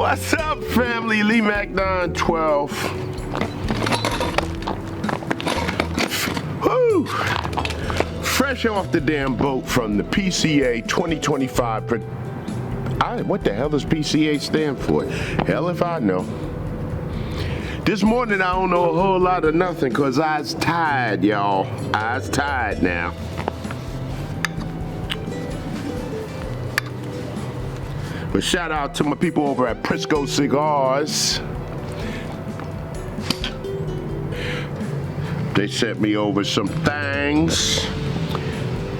What's up, family? Lee Mac 912. Woo! Fresh off the damn boat from the PCA 2025. What the hell does PCA stand for? Hell if I know. This morning I don't know a whole lot of nothing because I was tired, y'all. I was tired now. But shout out to my people over at Prisco Cigars. They sent me over some things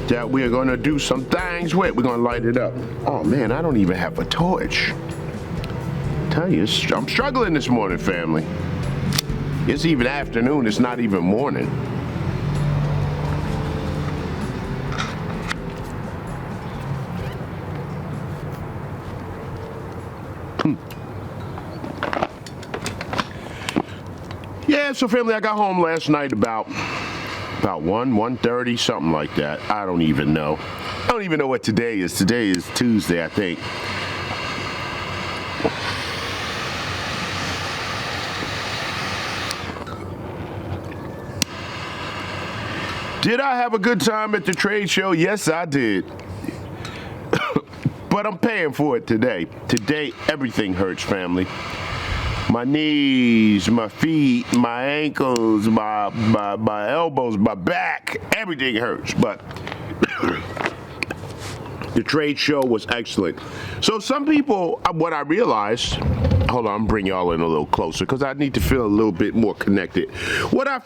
that we're gonna do some things with. We're gonna light it up. Oh man, I don't even have a torch. Tell you, I'm struggling this morning, family. It's even afternoon, it's not even morning. Yeah, so family, I got home last night about 1:30, something like that. I don't even know. I don't even know what today is. Today is Tuesday, I think. Did I have a good time at the trade show? Yes, I did. But I'm paying for it today. Today, everything hurts, family. My knees, my feet, my ankles, my elbows, my back, everything hurts. But the trade show was excellent. So some people, what I realized, hold on, I'm bring y'all in a little closer because I need to feel a little bit more connected. What I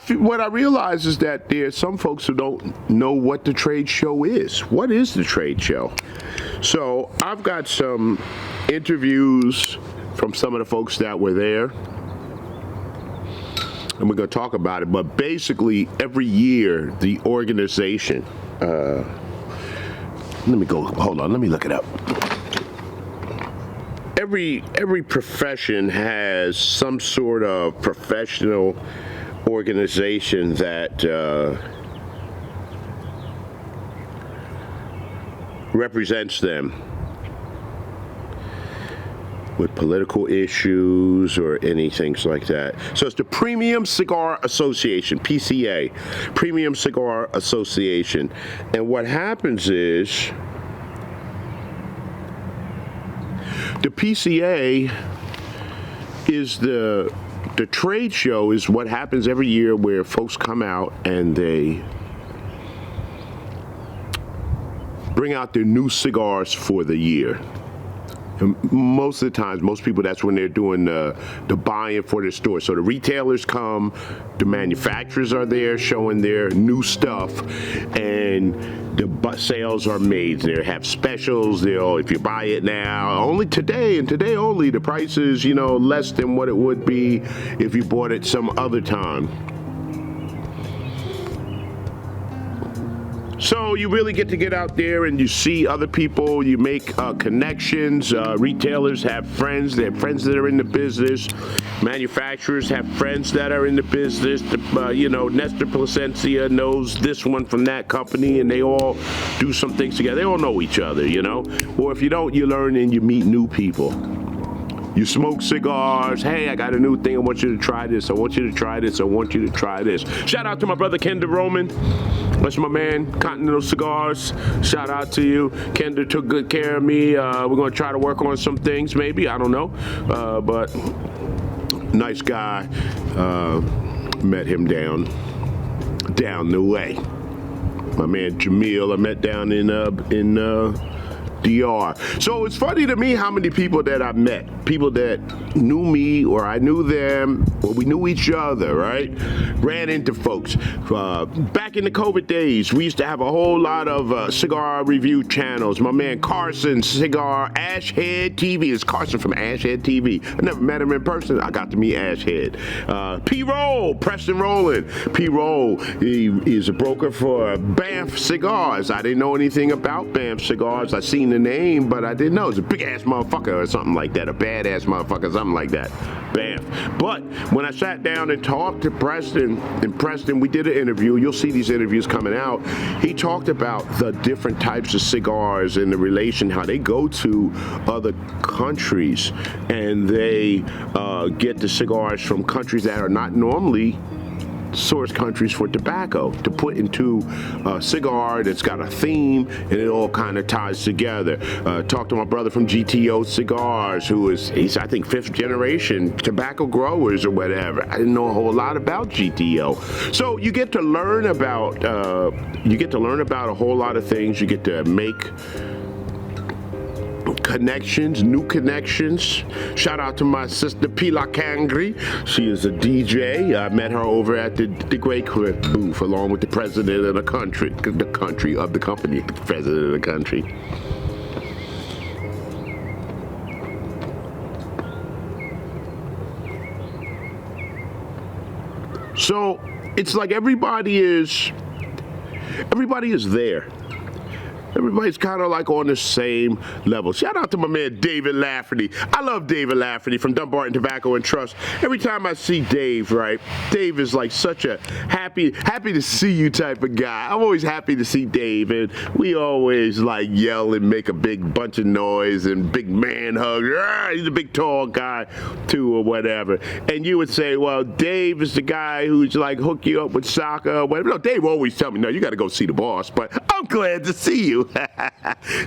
realize is that there's some folks who don't know what the trade show is. What is the trade show? So I've got some interviews from some of the folks that were there, and we're going to talk about it. But basically, every year, the organization, let me look it up. Every profession has some sort of professional organization that represents them with political issues or anything like that. So it's the Premium Cigar Association, PCA, Premium Cigar Association. And what happens is the PCA is the trade show is what happens every year where folks come out and they bring out their new cigars for the year. And most of the times, most people, that's when they're doing the buying for their store. So the retailers come, the manufacturers are there showing their new stuff, and the sales are made. They have specials. If you buy it now, only today and today only, the price is, less than what it would be if you bought it some other time. So you really get to get out there and you see other people, you make connections. Retailers have friends, they have friends that are in the business. Manufacturers have friends that are in the business. Nestor Placencia knows this one from that company, and they all do some things together. They all know each other, Or if you don't, you learn and you meet new people. You smoke cigars. Hey, I got a new thing. I want you to try this. I want you to try this. I want you to try this. Shout out to my brother, Kenda Roman. That's my man, Continental Cigars. Shout out to you. Kenda took good care of me. We're going to try to work on some things, maybe. I don't know. But nice guy. Met him down the way. My man, Jamil, I met down in DR. So it's funny to me how many people that I met, people that knew me or I knew them, or we knew each other, right? Ran into folks. Back in the COVID days, we used to have a whole lot of cigar review channels. My man Carson, Cigar, Ashhead TV. It's Carson from Ashhead TV. I never met him in person. I got to meet Ashhead. P-Roll, Preston Rowland. P-Roll, he is a broker for Banff Cigars. I didn't know anything about Banff Cigars. I seen the name, but I didn't know. It's a big-ass motherfucker or something like that, a badass motherfucker, something like that. Bam. But when I sat down and talked to Preston, we did an interview. You'll see these interviews coming out. He talked about the different types of cigars and the relation, how they go to other countries and they get the cigars from countries that are not normally source countries for tobacco to put into a cigar that's got a theme and it all kind of ties together. Talked to my brother from GTO Cigars, he's I think 5th generation tobacco growers or whatever. I didn't know a whole lot about GTO. So you get to learn about a whole lot of things. You get to make connections, new connections. Shout out to my sister Pila Kangri. She is a DJ. I met her over at the Great Crib booth along with the president of the company, the president of the country. So it's like everybody is there. Everybody's kind of like on the same level. Shout out to my man David Lafferty. I love David Lafferty from Dumbarton Tobacco and Trust. Every time I see Dave, right, Dave is like such a happy to see you type of guy. I'm always happy to see Dave, and we always like yell and make a big bunch of noise and big man hug. He's a big tall guy too or whatever. And you would say, well, Dave is the guy who's like hook you up with soccer or whatever. No, Dave always tell me, no, you got to go see the boss, but I'm glad to see you.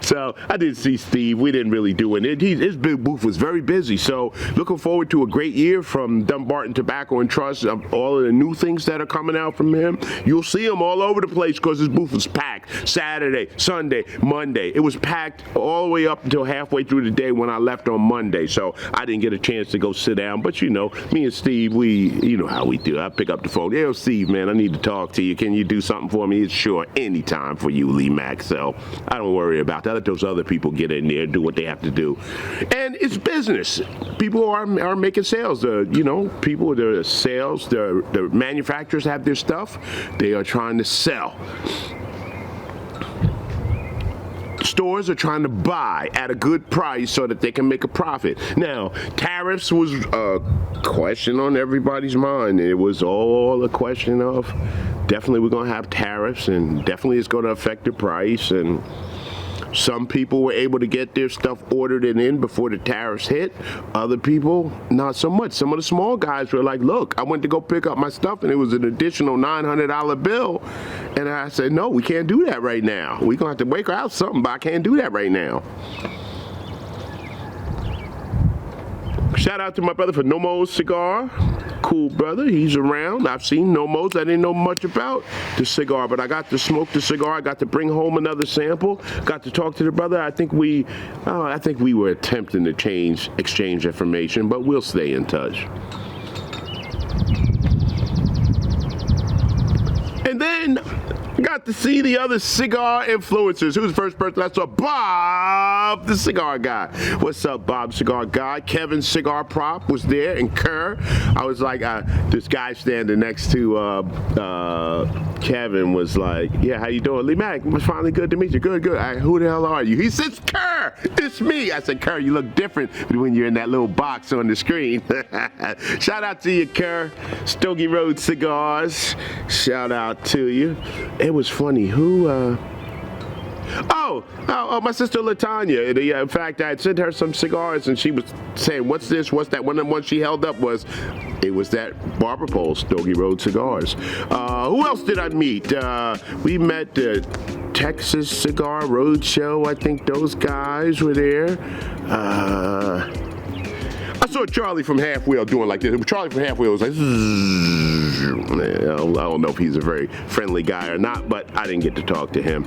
So I didn't see Steve. We didn't really do it. His big booth was very busy. So looking forward to a great year from Dumbarton Tobacco and Trust. All of the new things that are coming out from him. You'll see him all over the place because his booth was packed. Saturday, Sunday, Monday. It was packed all the way up until halfway through the day when I left on Monday. So I didn't get a chance to go sit down. But you know, me and Steve, you know how we do. I pick up the phone. Yo, Steve, man, I need to talk to you. Can you do something for me? It's sure anytime for you, Lee Mack. So I don't worry about that. Let those other people get in there and do what they have to do. And it's business. People are making sales. People, the sales, the manufacturers have their stuff. They are trying to sell. Stores are trying to buy at a good price so that they can make a profit. Now, tariffs was a question on everybody's mind. It was all a question of definitely we're going to have tariffs and definitely it's going to affect the price. And some people were able to get their stuff ordered and in before the tariffs hit. Other people, not so much. Some of the small guys were like, look, I went to go pick up my stuff and it was an additional $900 bill. And I said, no, we can't do that right now. We're going to have to wake out something, but I can't do that right now. Shout out to my brother for Nomo's Cigar. Cool brother, he's around. I've seen Nomo's. I didn't know much about the cigar, but I got to smoke the cigar. I got to bring home another sample. Got to talk to the brother. I think we were attempting to exchange information, but we'll stay in touch. And then got to see the other cigar influencers. Who's the first person I saw? Bob, the cigar guy. What's up, Bob, cigar guy? Kevin, cigar prop, was there, and Kerr. I was like, this guy standing next to Kevin was like, yeah, how you doing? Lee Mack, it was finally good to meet you. Good. Who the hell are you? He says, Kerr, it's me. I said, Kerr, you look different when you're in that little box on the screen. Shout out to you, Kerr. Stogie Road Cigars. Shout out to you. It was funny. My sister Latanya. In fact, I had sent her some cigars, and she was saying, "What's this? What's that?" One of the ones she held up was that Barber Pole Stogie Road Cigars. Who else did I meet? We met the Texas Cigar Roadshow. I think those guys were there. I saw Charlie from Half Wheel doing like this. Charlie from Half Wheel was like, I don't know if he's a very friendly guy or not, but I didn't get to talk to him.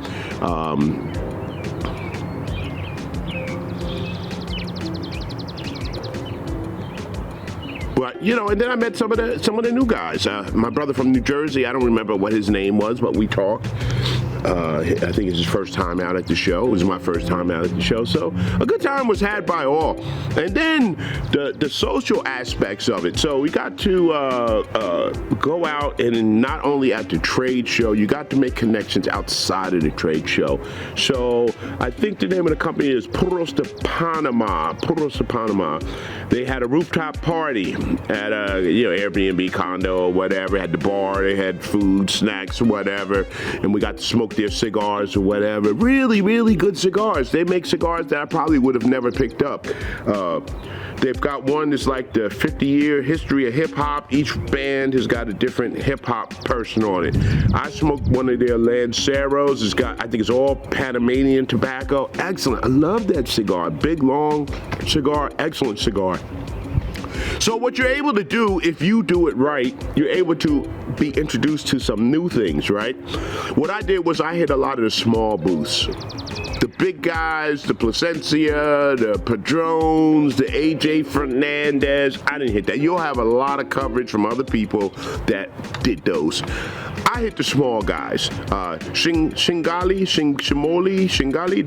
But and then I met some of the new guys. My brother from New Jersey, I don't remember what his name was, but we talked. I think it's his first time out at the show. It was my first time out at the show. So a good time was had by all. And then the social aspects of it. So we got to go out and not only at the trade show, you got to make connections outside of the trade show. So I think the name of the company is Puros de Panama. They had a rooftop party at a Airbnb condo or whatever. Had the bar, they had food, snacks, whatever, and we got to smoke their cigars or whatever. Really, really good cigars. They make cigars that I probably would have never picked up. They've got one that's like the 50-year history of hip-hop. Each band has got a different hip-hop person on it. I smoked one of their Lanceros. I think it's all Panamanian tobacco. Excellent. I love that cigar. Big, long cigar. Excellent cigar. So what you're able to do, if you do it right, you're able to be introduced to some new things, right? What I did was I hit a lot of the small booths. The big guys, the Plasencia, the Padrones, the AJ Fernandez. I didn't hit that. You'll have a lot of coverage from other people that did those. I hit the small guys. Shingali.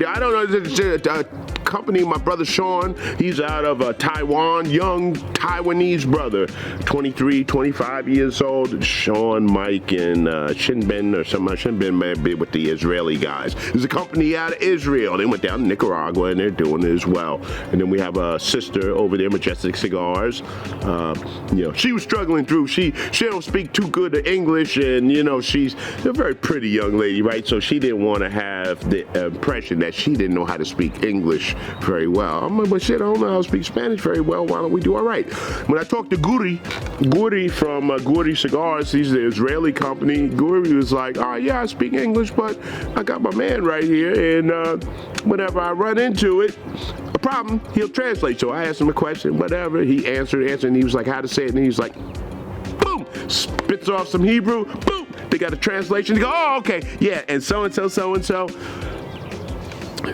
I don't know. It's a company, my brother Sean, he's out of Taiwan, young Taiwanese brother, 23, 25 years old. Sean, Mike, and Shinbin or something. Shinbin may be with the Israeli guys. There's a company out of Israel. They went down to Nicaragua and they're doing it as well. And then we have a sister over there, Majestic Cigars. She was struggling through. She don't speak too good of English, and she's a very pretty young lady, right? So she didn't want to have the impression that she didn't know how to speak English very well. I'm like, but shit, I don't know how to speak Spanish very well. Why don't we do all right? When I talked to Guri from Guri Cigars, he's the Israeli company. Guri was like, oh yeah, I speak English, but I got my man right here, and whenever I run into a problem, he'll translate. So I asked him a question, whatever. He answered, and he was like, how to say it, and he was like, boom, spits off some Hebrew, boom. They got a translation. They go, oh, okay, yeah, and so-and-so.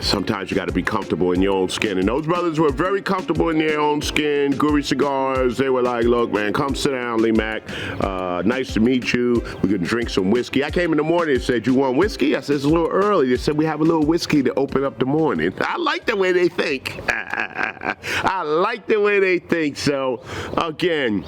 Sometimes you got to be comfortable in your own skin. And those brothers were very comfortable in their own skin. Guri Cigars, they were like, look, man, come sit down, Lee Mack. Nice to meet you. We can drink some whiskey. I came in the morning and said, you want whiskey? I said, it's a little early. They said, we have a little whiskey to open up the morning. I like the way they think. So, again,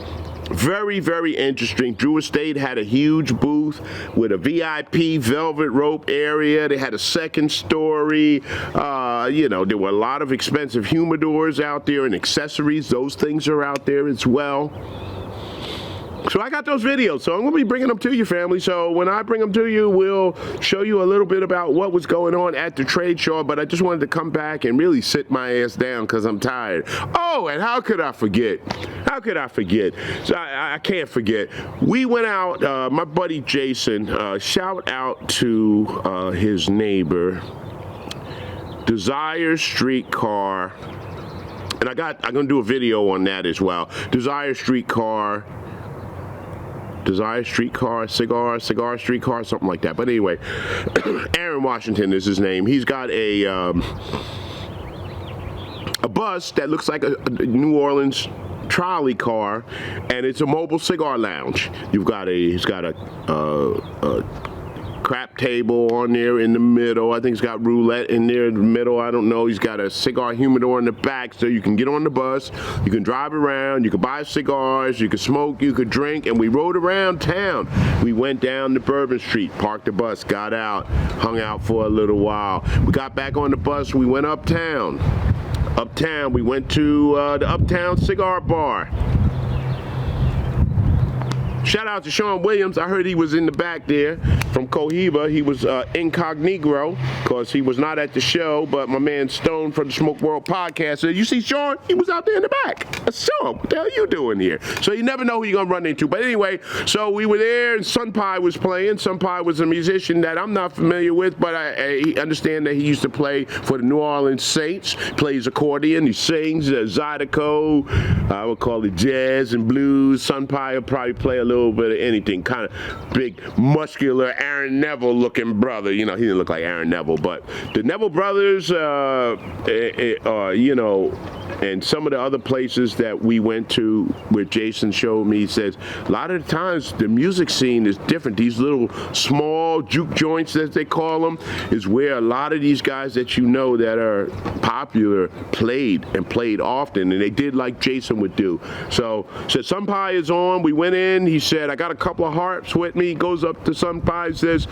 very, very interesting. Drew Estate had a huge booth with a VIP velvet rope area. They had a second story. There were a lot of expensive humidors out there and accessories. Those things are out there as well. So I got those videos, so I'm going to be bringing them to you, family. So when I bring them to you, we'll show you a little bit about what was going on at the trade show, but I just wanted to come back and really sit my ass down because I'm tired. Oh, and how could I forget? So I can't forget. We went out, my buddy Jason, shout out to his neighbor, Desire Streetcar, and I'm going to do a video on that as well. Desire Streetcar, Cigar Streetcar, something like that. But anyway, Aaron Washington is his name. He's got a bus that looks like a New Orleans trolley car, and it's a mobile cigar lounge. He's got a crap table on there in the middle. I think it's got roulette in there in the middle. I don't know. He's got a cigar humidor in the back, so you can get on the bus, you can drive around, you can buy cigars, you can smoke, you could drink, and we rode around town. We went down to Bourbon Street, parked the bus, got out, hung out for a little while. We got back on the bus, we went uptown. We went to the Uptown Cigar Bar. Shout out to Sean Williams. I heard he was in the back there from Cohiba. He was incognito because he was not at the show, but my man Stone from the Smoke World podcast said, you see Sean? He was out there in the back. I said, Sean, what the hell are you doing here? So you never know who you're going to run into. But anyway, so we were there and Sun Pi was playing. Sun Pi was a musician that I'm not familiar with, but I understand that he used to play for the New Orleans Saints. Plays accordion, he sings Zydeco, I would call it jazz and blues. Sun Pi will probably play a little bit of anything, kind of big, muscular, Aaron Neville looking brother. He didn't look like Aaron Neville, but the Neville brothers, And some of the other places that we went to, where Jason showed me, he says a lot of the times the music scene is different. These little small juke joints, as they call them, is where a lot of these guys that you know that are popular played, and played often, and they did like Jason would do. So said Sunpai is on. We went in. He said, I got a couple of harps with me. He goes up to Sunpai, says,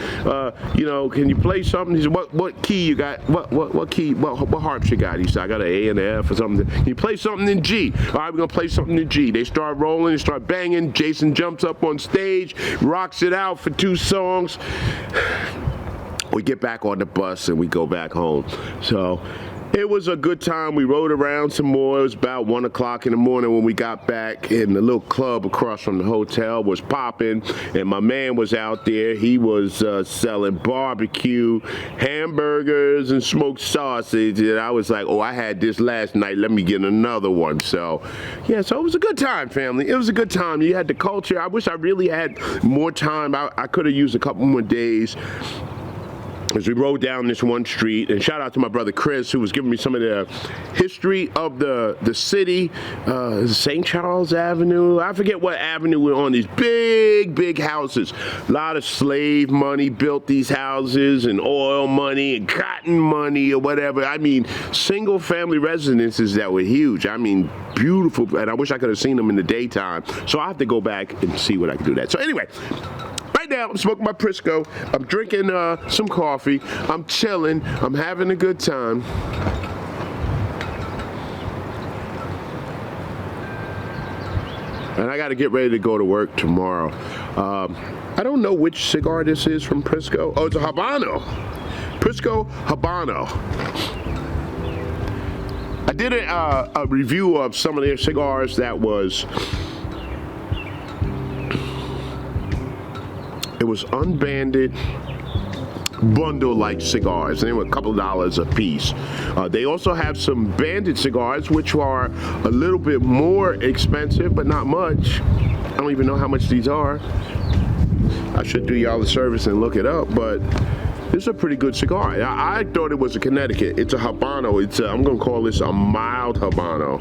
you know, can you play something? He said, what key you got? What key? What harps you got? He said, I got an A and an F or something. Can you play something in G? All right, we're gonna play something in G. They start rolling, they start banging. Jason jumps up on stage, rocks it out for 2 songs. We get back on the bus and we go back home. So it was a good time. We rode around some more. It was about 1 o'clock in the morning when we got back, and the little club across from the hotel was popping, and my man was out there. He was selling barbecue, hamburgers, and smoked sausage, and I was like, oh, I had this last night. Let me get another one. So, yeah, so it was a good time, family. It was a good time. You had the culture. I wish I really had more time. I could have used a couple more days. As we rode down this one street, and shout out to my brother Chris, who was giving me some of the history of the city, St. Charles Avenue. I forget what avenue we're on. These big houses. A lot of slave money built these houses, and oil money, and cotton money, or whatever. I mean, single family residences that were huge. I mean, beautiful, and I wish I could have seen them in the daytime. So I have to go back and see what I can do that. So anyway, right now, I'm smoking my Prisco. I'm drinking some coffee. I'm chilling. I'm having a good time. And I got to get ready to go to work tomorrow. I don't know which cigar this is from Prisco. Oh, it's a Habano. Prisco Habano. I did a review of some of their cigars that was... It was unbanded bundle-like cigars. They were a couple dollars a piece. They also have some banded cigars, which are a little bit more expensive, but not much. I don't even know how much these are. I should do y'all the service and look it up, but this is a pretty good cigar. I thought it was a Connecticut. It's a Habano. I'm going to call this a mild Habano.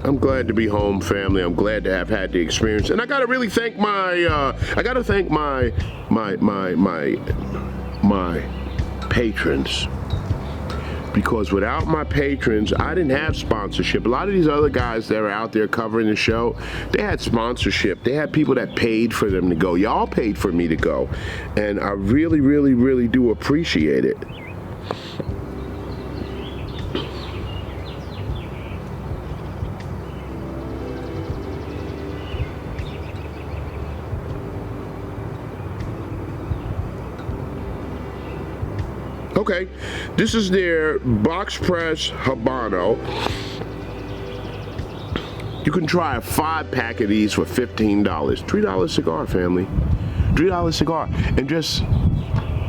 I'm glad to be home, family. I'm glad to have had the experience, and I gotta really thank my my patrons, because without my patrons, I didn't have sponsorship. A lot of these other guys that are out there covering the show, they had sponsorship. They had people that paid for them to go. Y'all paid for me to go, and I really do appreciate it. Okay, this is their box press Habano. You can try a 5-pack of these for $15. $3 cigar, family. $3 cigar. And just,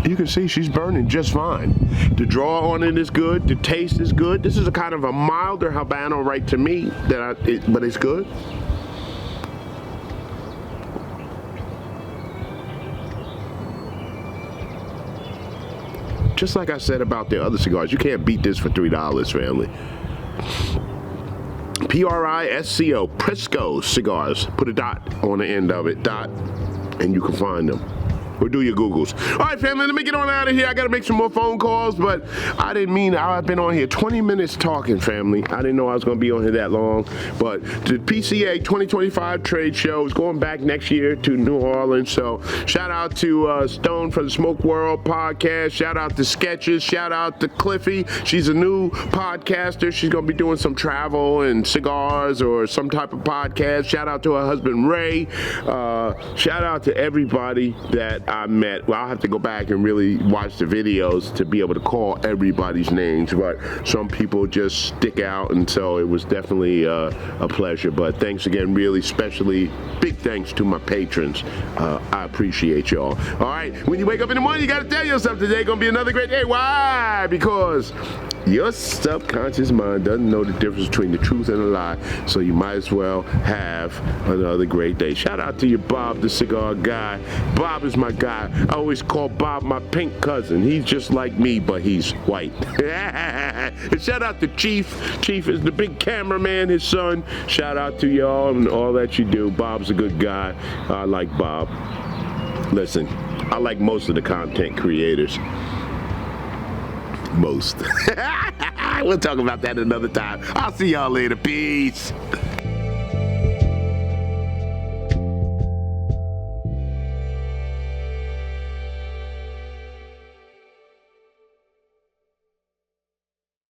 you can see she's burning just fine. The draw on it is good. The taste is good. This is a kind of a milder Habano, right, to me, but it's good. Just like I said about the other cigars, you can't beat this for $3, family. Prisco, Prisco cigars. Put a dot on the end of it, dot, and you can find them. Or do your Googles. All right, family, let me get on out of here. I got to make some more phone calls, but I didn't mean I've been on here 20 minutes talking, family. I didn't know I was going to be on here that long. But the PCA 2025 trade show is going back next year to New Orleans. So shout out to Stone for the Smoke World podcast. Shout out to Sketches. Shout out to Cliffy. She's a new podcaster. She's going to be doing some travel and cigars or some type of podcast. Shout out to her husband, Ray. Shout out to everybody that I met. Well, I'll have to go back and really watch the videos to be able to call everybody's names, but some people just stick out, and so it was definitely a pleasure. But thanks again, really especially big thanks to my patrons. I appreciate y'all. All right, when you wake up in the morning, you got to tell yourself today gonna be another great day. Why? Because your subconscious mind doesn't know the difference between the truth and a lie, so you might as well have another great day. Shout out to you, Bob, the cigar guy. Bob is my guy. I always call Bob my pink cousin. He's just like me, but he's white. And shout out to Chief. Chief is the big cameraman, his son. Shout out to y'all and all that you do. Bob's a good guy. I like Bob. Listen, I like most of the content creators. Most. We'll talk about that another time. I'll see y'all later. Peace.